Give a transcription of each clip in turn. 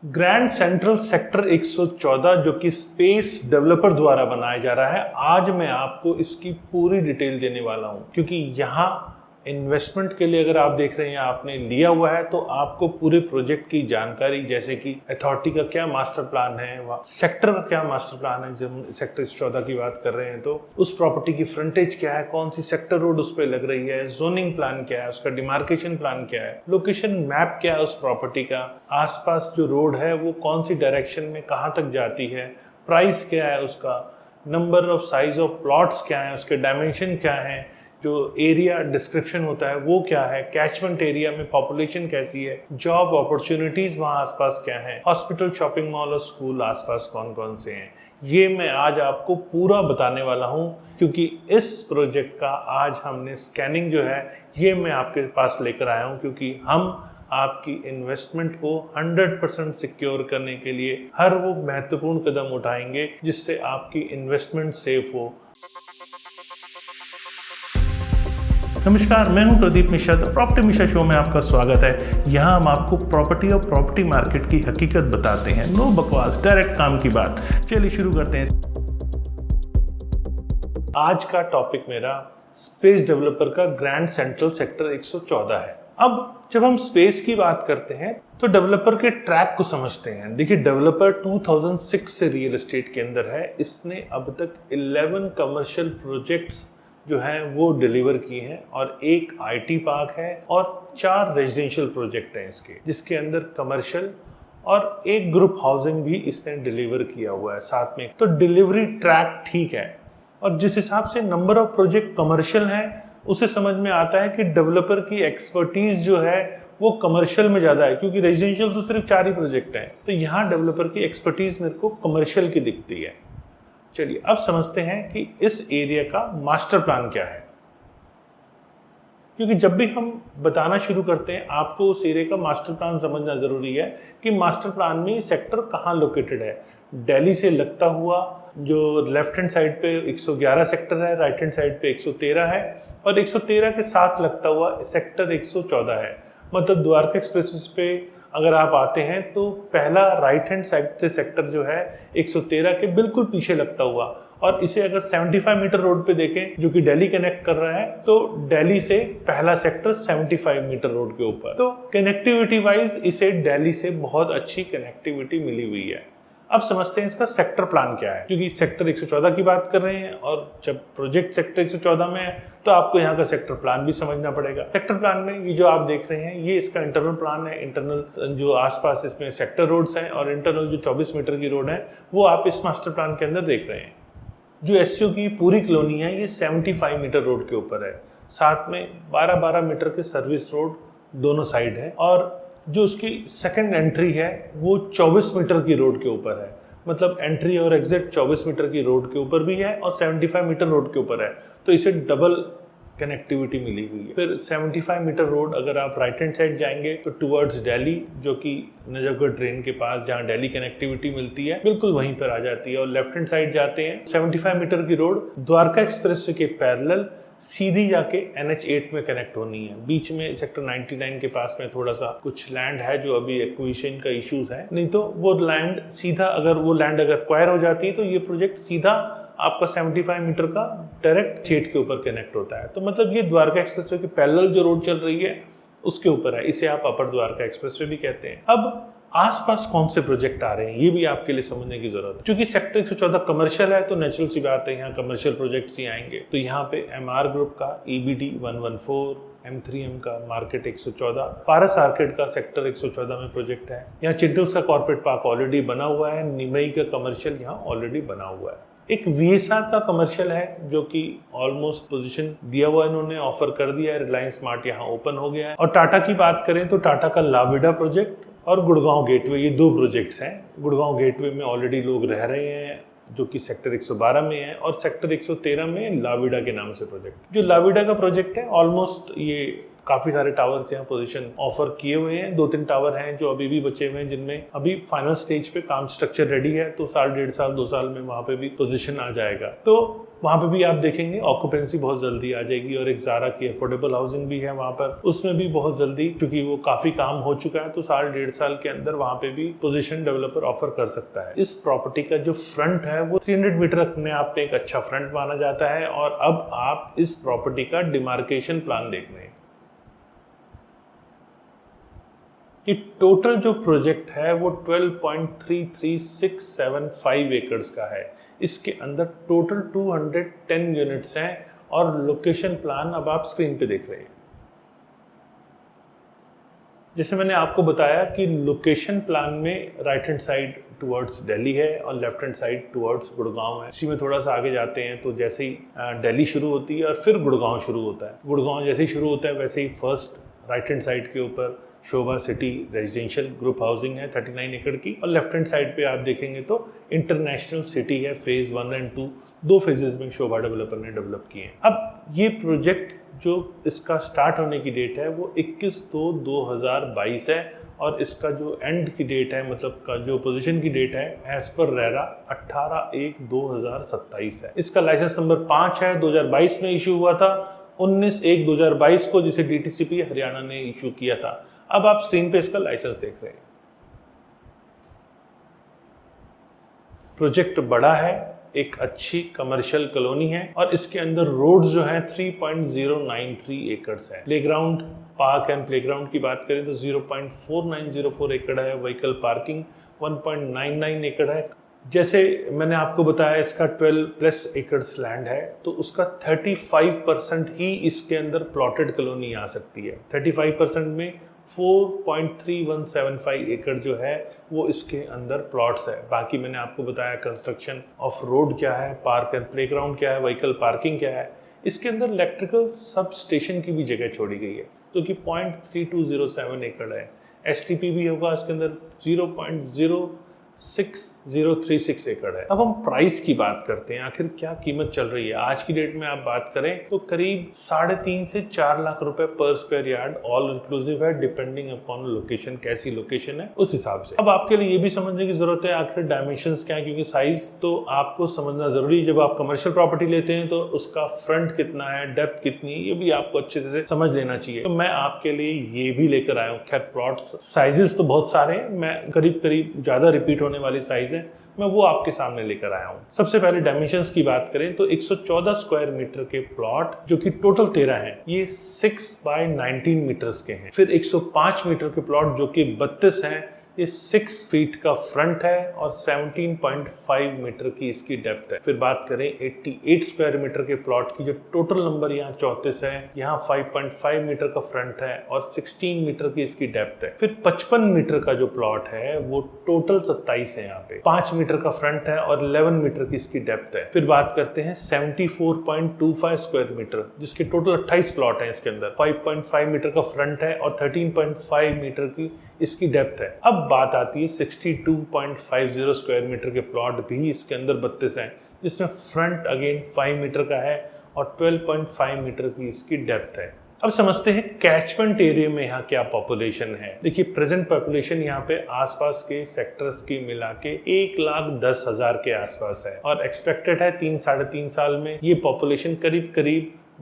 Grand central sector 114 जो कि space developer द्वारा बनाया जा रहा है, आज मैं आपको इसकी पूरी डिटेल देने वाला हूं, क्योंकि यहाँ इन्वेस्टमेंट के लिए अगर आप देख रहे हैं आपने लिया हुआ है तो आपको पूरे प्रोजेक्ट की जानकारी, जैसे कि अथॉरिटी का क्या मास्टर प्लान है, सेक्टर का क्या मास्टर प्लान है, जब सेक्टर 14 की बात कर रहे हैं तो उस प्रॉपर्टी की फ्रंटेज क्या है, कौन सी सेक्टर रोड उस पर लग रही है, जोनिंग प्लान क्या है, उसका डिमार्केशन प्लान क्या है, लोकेशन मैप क्या है उस प्रॉपर्टी का, आसपास जो रोड है वो कौन सी डायरेक्शन में कहाँ तक जाती है, प्राइस क्या है उसका, number of size of plots क्या है, उसके डायमेंशन क्या है, जो एरिया डिस्क्रिप्शन होता है वो क्या है, कैचमेंट एरिया में पॉपुलेशन कैसी है, जॉब अपॉर्चुनिटीज वहाँ आसपास क्या है, हॉस्पिटल, शॉपिंग मॉल और स्कूल आसपास कौन कौन से हैं, ये मैं आज आपको पूरा बताने वाला हूँ। क्योंकि इस प्रोजेक्ट का आज हमने स्कैनिंग जो है ये मैं आपके पास लेकर आया हूँ, क्योंकि हम आपकी इन्वेस्टमेंट को 100% सिक्योर करने के लिए हर वो महत्वपूर्ण कदम उठाएंगे जिससे आपकी इन्वेस्टमेंट सेफ हो। नमस्कार, मैं हूं प्रदीप मिश्रा। प्रॉपर्टी मिश्रा शो में आपका स्वागत है। यहां हम आपको प्रॉपर्टी और प्रॉपर्टी मार्केट की हकीकत बताते हैं। नो बकवास, डायरेक्ट काम की बात। चलिए शुरू करते हैं। आज का टॉपिक मेरा स्पेस डेवलपर का ग्रैंड सेंट्रल सेक्टर 114 है। अब जब हम स्पेस की बात करते हैं तो डेवलपर के ट्रैक को समझते हैं। देखिए, डेवलपर 2006 से रियल एस्टेट के अंदर है। इसने अब तक 11 कमर्शियल प्रोजेक्ट्स जो है वो डिलीवर किए हैं और एक आईटी पार्क है और 4 रेजिडेंशियल प्रोजेक्ट हैं इसके, जिसके अंदर कमर्शियल और एक ग्रुप हाउसिंग भी इसने डिलीवर किया हुआ है साथ में। तो डिलीवरी ट्रैक ठीक है। और जिस हिसाब से नंबर ऑफ प्रोजेक्ट कमर्शियल है उसे समझ में आता है कि डेवलपर की एक्सपर्टीज जो है वो कमर्शियल में ज़्यादा है, क्योंकि रेजिडेंशियल तो सिर्फ 4 ही प्रोजेक्ट हैं। तो यहाँ डेवलपर की एक्सपर्टीज मेरे को कमर्शियल की दिखती है। चलिए अब समझते हैं कि इस एरिया का मास्टर प्लान क्या है, क्योंकि जब भी हम बताना शुरू करते हैं आपको उस एरिया का मास्टर प्लान समझना जरूरी है कि मास्टर प्लान में सेक्टर कहाँ लोकेटेड है। दिल्ली से लगता हुआ जो लेफ्ट हैंड साइड पे 111 सेक्टर है, राइट हैंड साइड पे 113 है और 113 के साथ लगता हुआ सेक्टर 114 है। मतलब द्वारका एक्सप्रेसवे पे अगर आप आते हैं तो पहला राइट हैंड साइड से सेक्टर जो है 113 के बिल्कुल पीछे लगता हुआ, और इसे अगर 75 मीटर रोड पे देखें जो कि दिल्ली कनेक्ट कर रहा है, तो दिल्ली से पहला सेक्टर 75 मीटर रोड के ऊपर। तो कनेक्टिविटी वाइज इसे दिल्ली से बहुत अच्छी कनेक्टिविटी मिली हुई है। अब समझते हैं इसका सेक्टर प्लान क्या है, क्योंकि सेक्टर 114 की बात कर रहे हैं और जब प्रोजेक्ट सेक्टर 114 में है तो आपको यहाँ का सेक्टर प्लान भी समझना पड़ेगा। सेक्टर प्लान में ये जो आप देख रहे हैं ये इसका इंटरनल प्लान है। इंटरनल जो आसपास इसमें सेक्टर रोड्स हैं और इंटरनल जो 24 मीटर की रोड है वो आप इस मास्टर प्लान के अंदर देख रहे हैं। जो एससीओ की पूरी कॉलोनी है ये 75 मीटर रोड के ऊपर है, साथ में 12-12 मीटर के सर्विस रोड दोनों साइड है, और जो उसकी सेकंड एंट्री है वो 24 मीटर की रोड के ऊपर है। मतलब एंट्री और एग्जिट 24 मीटर की रोड के ऊपर भी है और 75 मीटर रोड के ऊपर है, तो इसे डबल कनेक्टिविटी मिली हुई है। फिर 75 मीटर रोड अगर आप राइट हैंड साइड जाएंगे तो टुवर्ड्स दिल्ली, जो कि नजफगढ़ ट्रेन के पास जहाँ दिल्ली कनेक्टिविटी मिलती है बिल्कुल वहीं पर आ जाती है, और लेफ्ट हैंड साइड जाते हैं 75 मीटर की रोड द्वारका एक्सप्रेसवे के पैरेलल सीधी जाके NH8 में कनेक्ट होनी है। बीच में सेक्टर 99 के पास में थोड़ा सा कुछ लैंड है जो अभी एक्विजिशन का इश्यूज है, नहीं तो वो लैंड सीधा, अगर वो लैंड अगर एक्वायर हो जाती है तो ये प्रोजेक्ट सीधा आपका 75 मीटर का डायरेक्ट शेड के ऊपर कनेक्ट होता है। तो मतलब ये द्वारका एक्सप्रेसवे की पैरेलल जो रोड चल रही है उसके ऊपर है। इसे आप अपर द्वारका एक्सप्रेसवे भी कहते हैं। अब आसपास कौन से प्रोजेक्ट आ रहे हैं ये भी आपके लिए समझने की जरूरत है, क्योंकि सेक्टर 114 कमर्शियल है तो नेचुरल सी बात है यहाँ कमर्शियल प्रोजेक्ट्स ही आएंगे। तो यहाँ पे MR ग्रुप का EBD 114, M3M का मार्केट 114, पारस आर्केड का सेक्टर 114 में प्रोजेक्ट है। यहाँ चिंटल्स का कॉर्पोरेट पार्क ऑलरेडी बना हुआ है। निमई का कमर्शियल यहाँ ऑलरेडी बना हुआ है। एक VSR का कमर्शियल है जो कि ऑलमोस्ट पोजीशन दिया हुआ इन्होंने ऑफर कर दिया है। रिलायंस स्मार्ट यहाँ ओपन हो गया है। और टाटा की बात करें तो टाटा का लाविडा प्रोजेक्ट और गुड़गांव गेटवे, ये 2 प्रोजेक्ट्स हैं। गुड़गांव गेटवे में ऑलरेडी लोग रह रहे हैं जो कि सेक्टर 112 में है, और सेक्टर 113 में लाविडा के नाम से प्रोजेक्ट। जो लाविडा का प्रोजेक्ट है ऑलमोस्ट ये काफ़ी सारे टावर्स यहाँ पोजीशन ऑफर किए हुए हैं। 2-3 टावर हैं जो अभी भी बचे हुए हैं, जिनमें अभी फाइनल स्टेज पे काम स्ट्रक्चर रेडी है, तो साल, 1.5 साल, 2 साल में वहाँ पे भी पोजीशन आ जाएगा। तो वहाँ पे भी आप देखेंगे ऑक्यूपेंसी बहुत जल्दी आ जाएगी। और एक ज़ारा की अफोर्डेबल हाउसिंग भी है वहाँ पर, उसमें भी बहुत जल्दी, क्योंकि वो काफ़ी काम हो चुका है, तो साल, 1.5 साल के अंदर वहाँ पे भी पोजीशन डेवलपर ऑफर कर सकता है। इस प्रॉपर्टी का जो फ्रंट है वो 300 मीटर अपने आप में एक अच्छा फ्रंट माना जाता है। और अब आप इस प्रॉपर्टी का डिमार्केशन प्लान देख रहे हैं कि टोटल जो प्रोजेक्ट है वो 12.33675 एकड़ का है। इसके अंदर टोटल 210 यूनिट्स हैं और लोकेशन प्लान अब आप स्क्रीन पे देख रहे हैं। जैसे मैंने आपको बताया कि लोकेशन प्लान में right hand side towards Delhi है और left hand side towards Gurgaon है। इसी में थोड़ा सा आगे जाते हैं तो जैसे ही दिल्ली शुरू होती है और फिर गुड़गांव शुरू होता है। गुड़गांव जैसे ही शुरू होता है वैसे ही फर्स्ट राइट हैंड साइड के ऊपर शोभा सिटी रेजिडेंशियल ग्रुप हाउसिंग है 39 एकड़ की। और लेफ्ट हैंड साइड पे आप देखेंगे तो इंटरनेशनल सिटी है, फेज 1 और 2, 2 फेजेस में शोभा डेवलपर ने डेवलप किए हैं। अब ये प्रोजेक्ट जो इसका स्टार्ट होने की डेट है वो 21/2/2022 है और इसका जो एंड की डेट है, मतलब का जो पोजीशन की डेट है एज पर रेरा 18/1/2027 है। इसका लाइसेंस नंबर 5 है, 2022 में इशू हुआ था, 19/1/2022 को, जिसे DTCP हरियाणा ने इशू किया था। अब आप स्क्रीन पे इसका लाइसेंस देख रहे हैं। प्रोजेक्ट बड़ा है, एक अच्छी कमर्शियल कॉलोनी है और इसके अंदर रोड्स जो हैं 3.093 एकड़्स है। प्लेग्राउंड, पार्क एंड प्लेग्राउंड की बात करें तो 0.4904 एकड़ है। व्हीकल पार्किंग 1.99 एकड़ है। जैसे मैंने आपको बताया इसका 12+ एकड़्स लैंड है, तो उसका 35% ही इसके अंदर प्लॉटेड कॉलोनी आ सकती है। 35% में 4.3175 एकड़ जो है वो इसके अंदर प्लॉट्स है। बाकी मैंने आपको बताया कंस्ट्रक्शन ऑफ रोड क्या है, पार्क एंड प्लेग्राउंड क्या है, व्हीकल पार्किंग क्या है। इसके अंदर इलेक्ट्रिकल सब स्टेशन की भी जगह छोड़ी गई है जो कि 0.3207 एकड़ है। STP भी होगा इसके अंदर 0.06036 एकड़ है। अब हम प्राइस की बात करते हैं, आखिर क्या कीमत चल रही है आज की डेट में। आप बात करें तो करीब 3.5 से 4 लाख रुपए पर स्क्वायर यार्ड ऑल इंक्लूसिव है, डिपेंडिंग अपॉन लोकेशन, कैसी लोकेशन है उस हिसाब से। अब आपके लिए ये भी समझने की जरूरत है आखिर डायमेंशंस क्या है, क्योंकि साइज तो आपको समझना जरूरी है। जब आप कमर्शियल प्रॉपर्टी लेते हैं तो उसका फ्रंट कितना है, डेप्थ कितनी है, ये भी आपको अच्छे से समझ लेना चाहिए। तो मैं आपके लिए ये भी लेकर आया हूँ। खैर प्लॉट साइजेस तो बहुत सारे हैं, मैं करीब ज्यादा रिपीट होने वाली साइज है, मैं वो आपके सामने लेकर आया हूं। सबसे पहले डायमेंशंस की बात करें तो 114 स्क्वायर मीटर के प्लॉट जो कि टोटल 13 हैं, ये 6/19 मीटर्स के हैं। फिर 105 मीटर के प्लॉट जो कि 32 हैं, ये 6 फीट का फ्रंट है और 17.5 मीटर की इसकी डेप्थ है। फिर बात करें 88 स्क्वायर मीटर के प्लॉट की, जो टोटल नंबर यहाँ 34 है, यहाँ 5.5 मीटर का फ्रंट है और 16 मीटर की इसकी डेप्थ है। फिर 55 मीटर का जो प्लॉट है वो टोटल 27 है, यहाँ पे 5 मीटर का फ्रंट है और 11 मीटर की इसकी डेप्थ है। फिर बात करते हैं 74.25 स्क्वायर मीटर, जिसके टोटल 28 प्लॉट है। इसके अंदर 5.5 मीटर का फ्रंट है और 13.5 मीटर की इसकी डेप्थ है। अब बात आती है 62.50 स्क्वायर मीटर के प्लॉट भी इसके अंदर 32 हैं, जिसमें फ्रंट अगेन 5 मीटर का है और 12.5 मीटर की इसकी डेप्थ है। अब समझते हैं कैचमेंट एरिया में यहाँ क्या पॉपुलेशन है। देखिए प्रेजेंट पॉपुलेशन यहाँ पे आसपास के सेक्टर्स की मिला के 1,10,000 के आसपास है और एक्सपेक्टेड है 3-3.5 साल में ये पॉपुलेशन करीब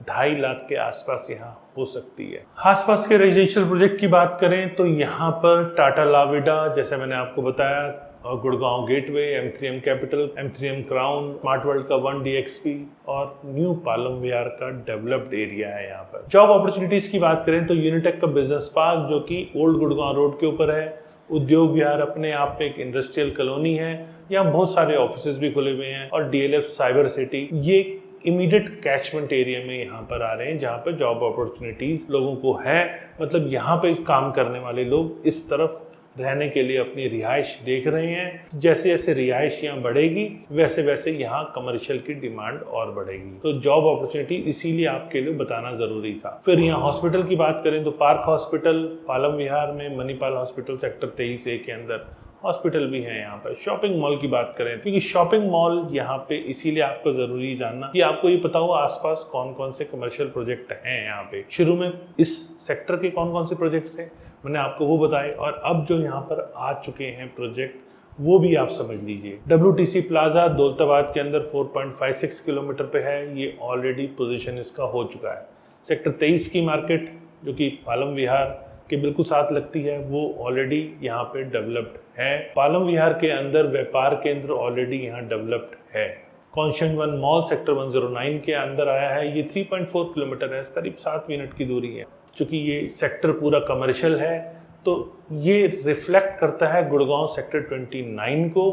2.5 लाख के आसपास यहाँ हो सकती है। आसपास के रेजिडेंशियल प्रोजेक्ट की बात करें तो यहाँ पर टाटा लाविडा, जैसे मैंने आपको बताया, Gurgaon gateway, M3M capital, M3M crown, smart world का 1DXP और न्यू पालम विहार का डेवलप्ड एरिया है। यहाँ पर जॉब अपॉर्चुनिटीज की बात करें तो यूनिटेक का बिजनेस पार्क जो कि ओल्ड गुड़गांव रोड के ऊपर है, उद्योग विहार अपने आप में एक इंडस्ट्रियल कॉलोनी है, यहाँ बहुत सारे ऑफिसेज भी खुले हुए हैं, और DLF साइबर सिटी, ये इमीडिएट कैचमेंट एरिया में यहाँ पर आ रहे हैं जहाँ पर जॉब अपॉर्चुनिटीज लोगों को है। मतलब यहाँ पे काम करने वाले लोग इस तरफ रहने के लिए अपनी रिहाइश देख रहे हैं। जैसे जैसे रिहाइश यहाँ बढ़ेगी वैसे वैसे यहाँ कमर्शियल की डिमांड और बढ़ेगी, तो जॉब अपॉर्चुनिटी इसीलिए आपके लिए बताना जरूरी था। फिर यहाँ हॉस्पिटल की बात करें तो पार्क हॉस्पिटल पालम विहार में, मणिपाल हॉस्पिटल सेक्टर 23A के अंदर हॉस्पिटल भी है यहाँ पर। शॉपिंग मॉल की बात करें क्योंकि शॉपिंग मॉल यहाँ पे इसीलिए आपको ज़रूरी जानना कि आपको ये पता हो आसपास कौन कौन से कमर्शियल प्रोजेक्ट हैं यहाँ पे। शुरू में इस सेक्टर के कौन कौन से प्रोजेक्ट्स हैं मैंने आपको वो बताए, और अब जो यहाँ पर आ चुके हैं प्रोजेक्ट वो भी आप समझ लीजिए। WTC प्लाजा दौलताबाद के अंदर 4.56 किलोमीटर पे है, ये ऑलरेडी पोजीशन इसका हो चुका है। सेक्टर 23 की मार्केट जो कि पालम विहार के बिल्कुल साथ लगती है, वो ऑलरेडी यहाँ पे डेवलप्ड है। पालम विहार के अंदर व्यापार केंद्र ऑलरेडी यहाँ डेवलप्ड है। कॉन्शन वन मॉल सेक्टर 109 के अंदर आया है, ये 3.4 किलोमीटर है, करीब 7 मिनट की दूरी है। चूँकि ये सेक्टर पूरा कमर्शियल है तो ये रिफ्लेक्ट करता है गुड़गांव सेक्टर 29 को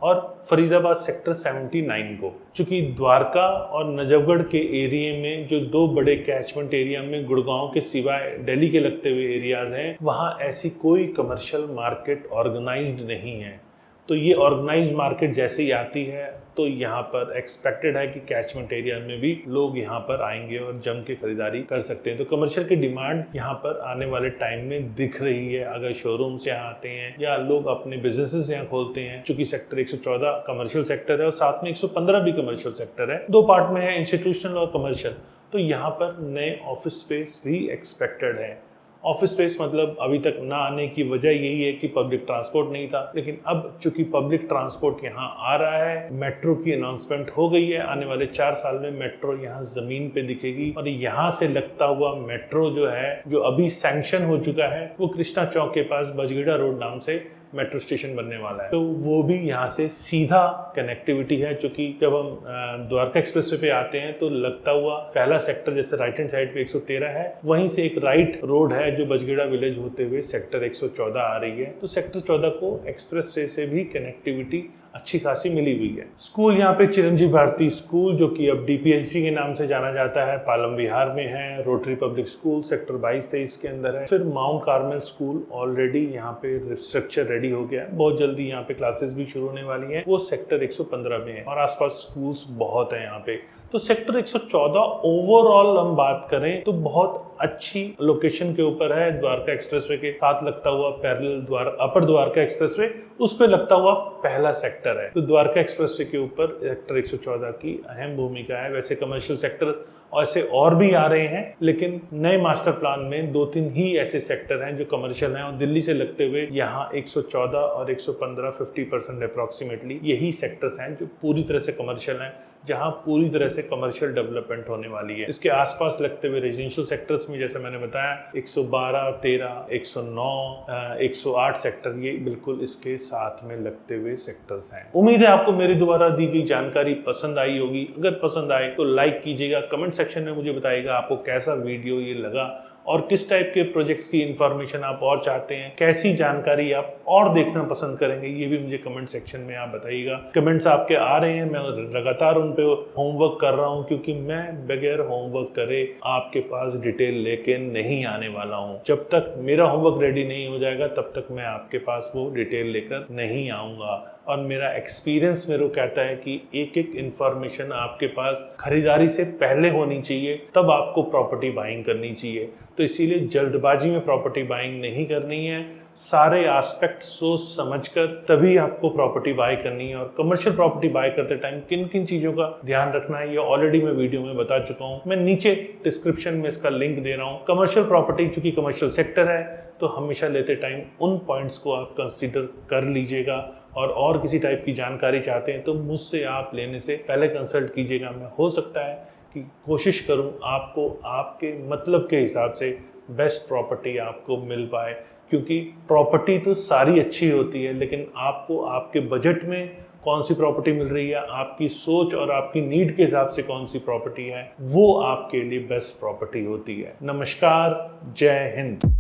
और फरीदाबाद सेक्टर 79 को। चूँकि द्वारका और नजफगढ़ के एरिया में जो दो बड़े कैचमेंट एरिया में गुड़गांव के सिवाय दिल्ली के लगते हुए एरियाज हैं, वहाँ ऐसी कोई कमर्शियल मार्केट ऑर्गेनाइज्ड नहीं है। तो ये ऑर्गेनाइज मार्केट जैसे ही आती है तो यहाँ पर एक्सपेक्टेड है कि कैचमेंट एरिया में भी लोग यहाँ पर आएंगे और जम के खरीदारी कर सकते हैं। तो कमर्शियल की डिमांड यहाँ पर आने वाले टाइम में दिख रही है। अगर शोरूम से यहाँ आते हैं या लोग अपने बिजनेसेस यहाँ खोलते हैं, चूंकि सेक्टर 114 कमर्शियल सेक्टर है और साथ में 115 भी कमर्शियल सेक्टर है, दो पार्ट में है, इंस्टीट्यूशनल और कमर्शियल। तो यहाँ पर नए ऑफिस स्पेस भी एक्सपेक्टेड है। ऑफिस स्पेस मतलब अभी तक ना आने की वजह यही है कि पब्लिक ट्रांसपोर्ट नहीं था, लेकिन अब चूंकि पब्लिक ट्रांसपोर्ट यहाँ आ रहा है, मेट्रो की अनाउंसमेंट हो गई है, आने वाले 4 साल में मेट्रो यहाँ जमीन पे दिखेगी। और यहाँ से लगता हुआ मेट्रो जो है, जो अभी सैंक्शन हो चुका है, वो कृष्णा चौक के पास बजगीड़ा रोड नाम से मेट्रो स्टेशन बनने वाला है। तो वो भी यहाँ से सीधा कनेक्टिविटी है। चूंकि जब हम द्वारका एक्सप्रेसवे पे आते हैं तो लगता हुआ पहला सेक्टर जैसे राइट हैंड साइड पे 113 है, वहीं से एक राइट रोड है जो बजगीड़ा विलेज होते हुए सेक्टर 114 आ रही है। तो सेक्टर 14 को एक्सप्रेसवे से भी कनेक्टिविटी अच्छी खासी मिली हुई है। स्कूल यहाँ पे चिरंजीव भारती स्कूल जो कि अब DPSC के नाम से जाना जाता है, पालम विहार में है। रोटरी पब्लिक स्कूल सेक्टर 22-23 के अंदर है। फिर माउंट कार्मेल स्कूल ऑलरेडी यहाँ पे स्ट्रक्चर रेडी हो गया है, बहुत जल्दी यहाँ पे क्लासेस भी शुरू होने वाली हैं, वो सेक्टर 115 में है और आसपास स्कूल्स बहुत है यहाँ पे। तो सेक्टर 114 ओवरऑल हम बात करें तो बहुत अच्छी लोकेशन के ऊपर है। द्वारका एक्सप्रेसवे के साथ लगता हुआ पैरेलल अपर द्वारका एक्सप्रेसवे, उस पे लगता हुआ पहला सेक्टर है। तो द्वारका एक्सप्रेसवे के ऊपर सेक्टर 114 की अहम भूमिका है। वैसे कमर्शियल सेक्टर ऐसे और भी आ रहे हैं, लेकिन नए मास्टर प्लान में 2-3 ही ऐसे सेक्टर हैं जो कमर्शियल हैं, और दिल्ली से लगते हुए यहाँ 114 और 115 50% अप्रॉक्सीमेटली यही सेक्टर्स हैं जो पूरी तरह से कमर्शियल हैं, जहां पूरी तरह से कमर्शियल डेवलपमेंट होने वाली है। इसके आसपास लगते हुए रेजिडेंशियल सेक्टर्स में जैसे मैंने बताया 112, 13, 109, 108 सेक्टर, ये बिल्कुल इसके साथ में लगते हुए सेक्टर्स हैं। उम्मीद है आपको मेरे द्वारा दी गई जानकारी पसंद आई होगी। अगर पसंद आए तो लाइक कीजिएगा, कमेंट सेक्शन में मुझे बताइएगा आपको कैसा वीडियो ये लगा और किस टाइप के प्रोजेक्ट्स की इंफॉर्मेशन आप और चाहते हैं, कैसी जानकारी आप और देखना पसंद करेंगे, ये भी मुझे कमेंट सेक्शन में आप बताइएगा। कमेंट्स आपके आ रहे हैं, मैं लगातार उन पे होमवर्क कर रहा हूं, क्योंकि मैं बगैर होमवर्क करे आपके पास डिटेल लेके नहीं आने वाला हूं। जब तक मेरा होमवर्क रेडी नहीं हो जाएगा तब तक मैं आपके पास वो डिटेल लेकर नहीं आऊंगा। और मेरा एक्सपीरियंस मेरे को कहता है कि एक एक इन्फॉर्मेशन आपके पास खरीदारी से पहले होनी चाहिए, तब आपको प्रॉपर्टी बाइंग करनी चाहिए। तो इसीलिए जल्दबाजी में प्रॉपर्टी बाइंग नहीं करनी है, सारे एस्पेक्ट सोच समझकर तभी आपको प्रॉपर्टी बाय करनी है। और कमर्शियल प्रॉपर्टी बाय करते टाइम किन किन चीज़ों का ध्यान रखना है ये ऑलरेडी मैं वीडियो में बता चुका हूँ। मैं नीचे डिस्क्रिप्शन में इसका लिंक दे रहा हूँ। कमर्शियल प्रॉपर्टी चूंकि कमर्शियल सेक्टर है तो हमेशा लेते टाइम उन पॉइंट्स को आप कंसिडर कर लीजिएगा। और किसी टाइप की जानकारी चाहते हैं तो मुझसे आप लेने से पहले कंसल्ट कीजिएगा। मैं हो सकता है कि कोशिश करूं आपको आपके मतलब के हिसाब से बेस्ट प्रॉपर्टी आपको मिल पाए, क्योंकि प्रॉपर्टी तो सारी अच्छी होती है, लेकिन आपको आपके बजट में कौन सी प्रॉपर्टी मिल रही है, आपकी सोच और आपकी नीड के हिसाब से कौन सी प्रॉपर्टी है, वो आपके लिए बेस्ट प्रॉपर्टी होती है। नमस्कार, जय हिंद।